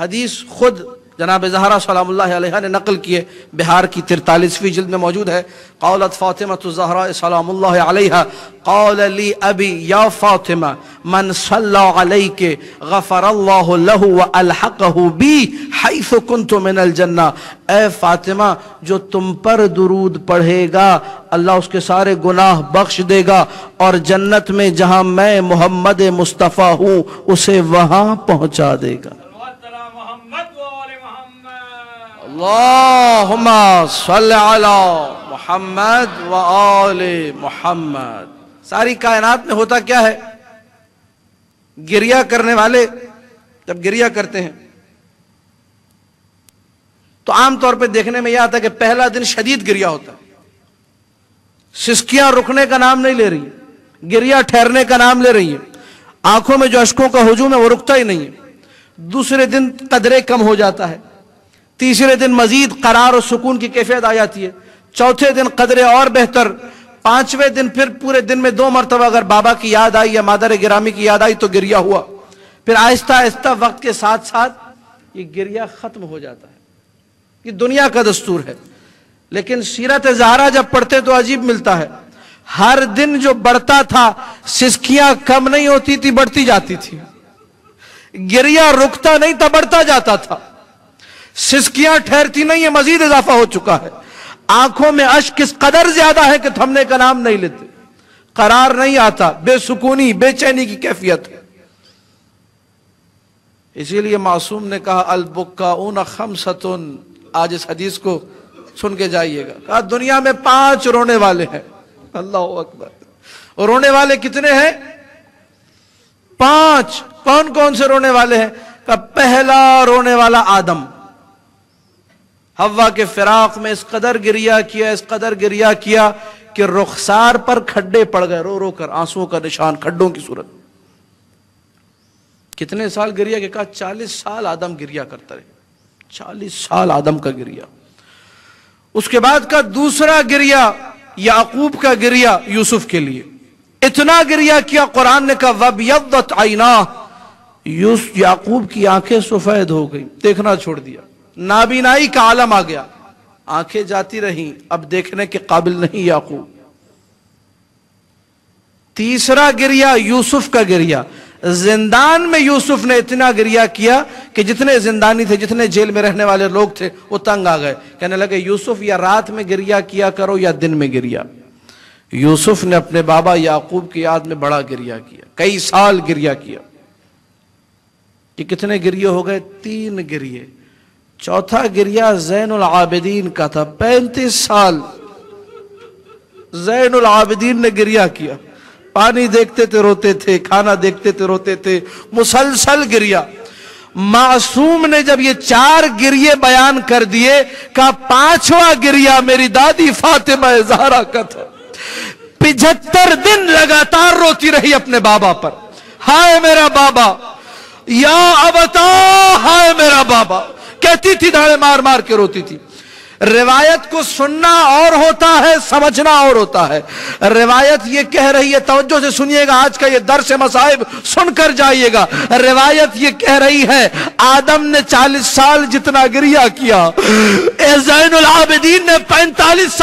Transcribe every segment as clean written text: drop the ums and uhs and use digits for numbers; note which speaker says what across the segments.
Speaker 1: حدیث خود جناب زہرا سلام اللہ علیہا نے نقل کیے، بہار کی 43ویں جلد میں موجود ہے۔ قالت فاطمہ الزہراء سلام اللہ علیہا قال لی ابی یا فاطمہ من صلی علیک غفر اللہ لہ والحقہ بی حیث کنت من الجنہ، اے فاطمہ جو تم پر درود پڑھے گا اللہ اس کے سارے گناہ بخش دے گا، اور جنت میں جہاں میں محمد مصطفیٰ ہوں اسے وہاں پہنچا دے گا۔ اللہم صلی علی محمد و آل محمد۔ ساری کائنات میں ہوتا کیا ہے؟ گریہ کرنے والے جب گریہ کرتے ہیں تو عام طور پہ دیکھنے میں یہ آتا ہے کہ پہلا دن شدید گریہ ہوتا ہے، سسکیاں رکنے کا نام نہیں لے رہی، گریہ ٹھہرنے کا نام لے رہی ہیں، آنکھوں میں جو اشکوں کا ہجوم ہے وہ رکتا ہی نہیں ہے۔ دوسرے دن قدرے کم ہو جاتا ہے، تیسرے دن مزید قرار و سکون کی کیفیت آ جاتی ہے، چوتھے دن قدرے اور بہتر، پانچویں دن پھر پورے دن میں 2 مرتبہ اگر بابا کی یاد آئی یا مادر گرامی کی یاد آئی تو گریہ ہوا، پھر آہستہ آہستہ وقت کے ساتھ ساتھ یہ گریہ ختم ہو جاتا ہے۔ یہ دنیا کا دستور ہے، لیکن سیرت زہرا جب پڑھتے تو عجیب ملتا ہے، ہر دن جو بڑھتا تھا سسکیاں کم نہیں ہوتی تھی، بڑھتی جاتی تھی، گریہ رکتا نہیں تھا، بڑھتا جاتا تھا، سسکیاں ٹھہرتی نہیں ہیں، مزید اضافہ ہو چکا ہے، آنکھوں میں اشک اس قدر زیادہ ہے کہ تھمنے کا نام نہیں لیتے، قرار نہیں آتا، بے سکونی بے چینی کی کیفیت ہے۔ اسی لیے معصوم نے کہا البکاؤن خمسۃ، آج اس حدیث کو سن کے جائیے گا، کہا دنیا میں 5 رونے والے ہیں، اللہ اکبر، اور رونے والے کتنے ہیں؟ 5۔ کون کون سے رونے والے ہیں؟ کہا پہلا رونے والا آدم، حوا کے فراق میں اس قدر گریہ کیا، اس قدر گریہ کیا کہ رخسار پر کھڈے پڑ گئے، رو رو کر آنسوؤں کا نشان کھڈوں کی صورت۔ کتنے سال گریہ کے؟ کہا 40 سال آدم گریہ کرتا رہے، 40 سال آدم کا گریہ۔ اس کے بعد کا دوسرا گریہ یعقوب کا گریہ یوسف کے لیے، اتنا گریہ کیا قرآن نے کہا وَبْيَضَّتْ عَيْنَاهُ، یعقوب کی آنکھیں سفید ہو گئی، دیکھنا چھوڑ دیا، نابینائی کا عالم آ گیا، آنکھیں جاتی رہیں، اب دیکھنے کے قابل نہیں یعقوب۔ تیسرا گریہ یوسف کا گریہ، زندان میں یوسف نے اتنا گریہ کیا کہ جتنے زندانی تھے، جتنے جیل میں رہنے والے لوگ تھے وہ تنگ آ گئے، کہنے لگے یوسف یا رات میں گریہ کیا کرو یا دن میں گریہ۔ یوسف نے اپنے بابا یعقوب کی یاد میں بڑا گریہ کیا، کئی سال گریہ کیا۔ کہ کتنے گریہ ہو گئے؟ 3 گریہ۔ چوتھا گریہ زین العابدین کا تھا، 35 سال زین العابدین نے گریہ کیا، پانی دیکھتے تھے روتے تھے، کھانا دیکھتے تھے روتے تھے، مسلسل گریہ۔ معصوم نے جب یہ 4 گریہ بیان کر دیے، کہا 5واں گریہ میری دادی فاطمہ زہرا کا تھا، 75 دن لگاتار روتی رہی اپنے بابا پر، ہائے میرا بابا، یا ابتا ہائے میرا بابا، کہتی تھی، دھاڑے مار مار کے روتی تھی۔ روایت کو سننا اور ہوتا ہے، سمجھنا اور ہوتا ہے۔ روایت یہ کہہ رہی ہے، توجہ سے سنیے گا، آج کا یہ درس مصائب سن کر جائیے گا۔ روایت یہ کہہ رہی ہے آدم نے 40 سال جتنا گریہ کیا، زین العابدین نے 35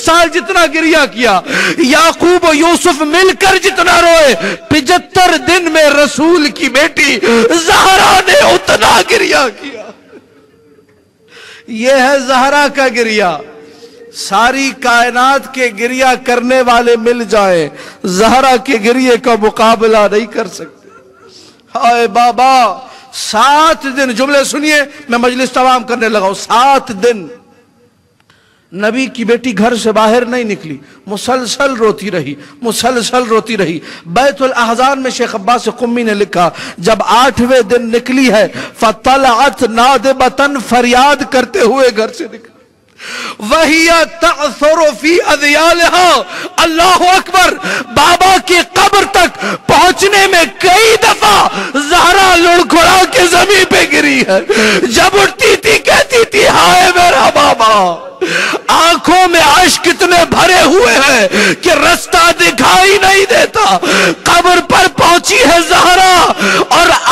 Speaker 1: سال جتنا گریہ کیا، یعقوب و یوسف مل کر جتنا روئے، 75 دن میں رسول کی بیٹی زہرا نے اتنا گریہ کیا۔ یہ ہے زہرا کا گریہ۔ ساری کائنات کے گریہ کرنے والے مل جائیں، زہرا کے گریہ کا مقابلہ نہیں کر سکتے۔ ہائے بابا، 7 دن، جملے سنیے، میں مجلس تمام کرنے لگا ہوں، 7 دن نبی کی بیٹی گھر سے باہر نہیں نکلی، مسلسل روتی رہی، مسلسل روتی رہی۔ بیت الاحزان میں شیخ عباس قمی نے لکھا، جب 8ویں دن نکلی ہے فطلعت نادبتن، فریاد کرتے ہوئے گھر سے نکلی، وَهِيَ تَعْثُرُ فِي أَذْيَالِهَا، اللہ اکبر، بابا کی قبر تک پہنچنے میں کئی دفعہ زہرا لڑکھڑا کے زمین پہ گری ہے۔ جب اٹھتی تھی کہتی تھی ہائے میرا بابا، آنکھوں میں اشک اتنے بھرے ہوئے ہیں کہ رستہ دکھائی نہیں دیتا۔ قبر پر پہنچی ہے زہرا اور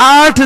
Speaker 1: 8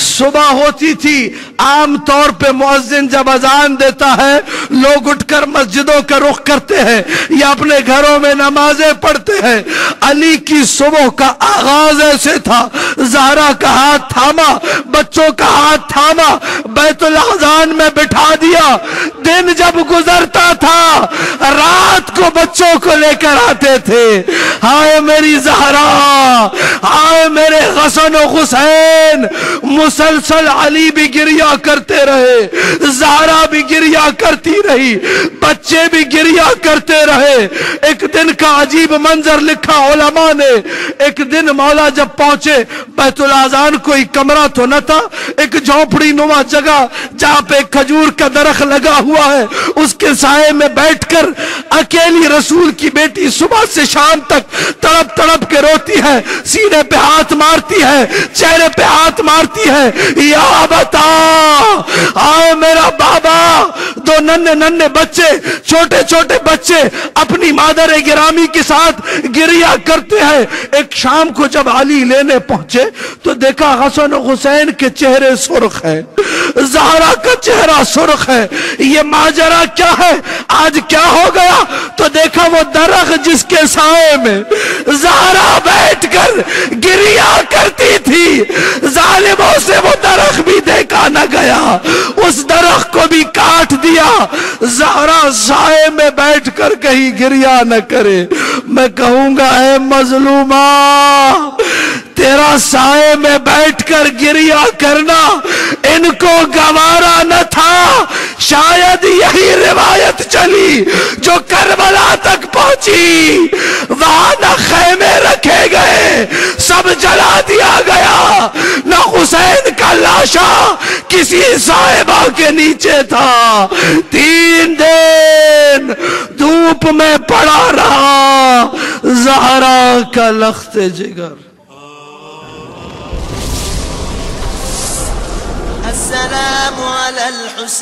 Speaker 1: صبح ہوتی تھی، عام طور پہ مؤذن جب اذان دیتا ہے لوگ اٹھ کر مسجدوں کا رخ کرتے ہیں یا اپنے گھروں میں نمازیں پڑھتے ہیں۔ علی کی صبح کا آغاز ایسے تھا، زہرا کا ہاتھ تھاما، بچوں کا ہاتھ تھاما، بیت الاذان میں بٹھا دیا۔ دن جب گزرتا تھا رات کو بچوں کو لے کر آتے تھے۔ ہائے میری زہرا، ہائے میرے حسن و حسین، مسلسل علی بھی گریا کرتے رہے، زہرا بھی گریا کرتی رہی، بچے بھی گریا کرتے رہے۔ ایک دن کا عجیب منظر لکھا علماء نے، ایک دن مولا جب پہنچے بیت الاذان، کوئی کمرہ تو نہ تھا، ایک جھونپڑی نما جگہ جہاں پہ کھجور کا درخت لگا ہوا ہے، اس کے سائے میں بیٹھ کر اکیلی رسول کی بیٹی صبح سے شام تک تڑپ تڑپ کے روتی ہے، سینے پہ ہاتھ مارتی ہے، چہرے پہ ہاتھ مارتی ہے۔ یا بتا، آئے میرا بابا، دو ننھے ننھے بچے، چھوٹے چھوٹے بچے اپنی مادر گرامی کے ساتھ گریا کرتے ہیں۔ ایک شام کو جب علی لینے پہنچے تو دیکھا حسن و حسین کے چہرے سرخ ہیں، زہرا کا چہرہ سرخ ہے۔ یہ ماجرا کیا ہے؟ آج کیا ہو گیا؟ تو دیکھا وہ درخت جس کے سائے میں زہرا بیٹھ کر گریا کرتی تھی، ظالموں سے وہ درخت بھی دیکھا نہ گیا، اس درخت کو بھی کاٹ دیا۔ زہرا سائے میں بیٹھ کر کہیں گریا نہ کرے۔ میں کہوں گا اے مظلومہ، تیرا سائے میں بیٹھ کر گریا کرنا ان کو گوارا نہ تھا۔ شاید یہی روایت چلی جو کربلا تک پہنچی، وہاں نہ خیمے رکھے گئے، سب جلا دیا گیا، نہ حسین کا لاشا کسی صاحبہ کے نیچے تھا۔ 3 دن دھوپ میں پڑا رہا زہرا کا لخت جگر۔
Speaker 2: السلام على الحسين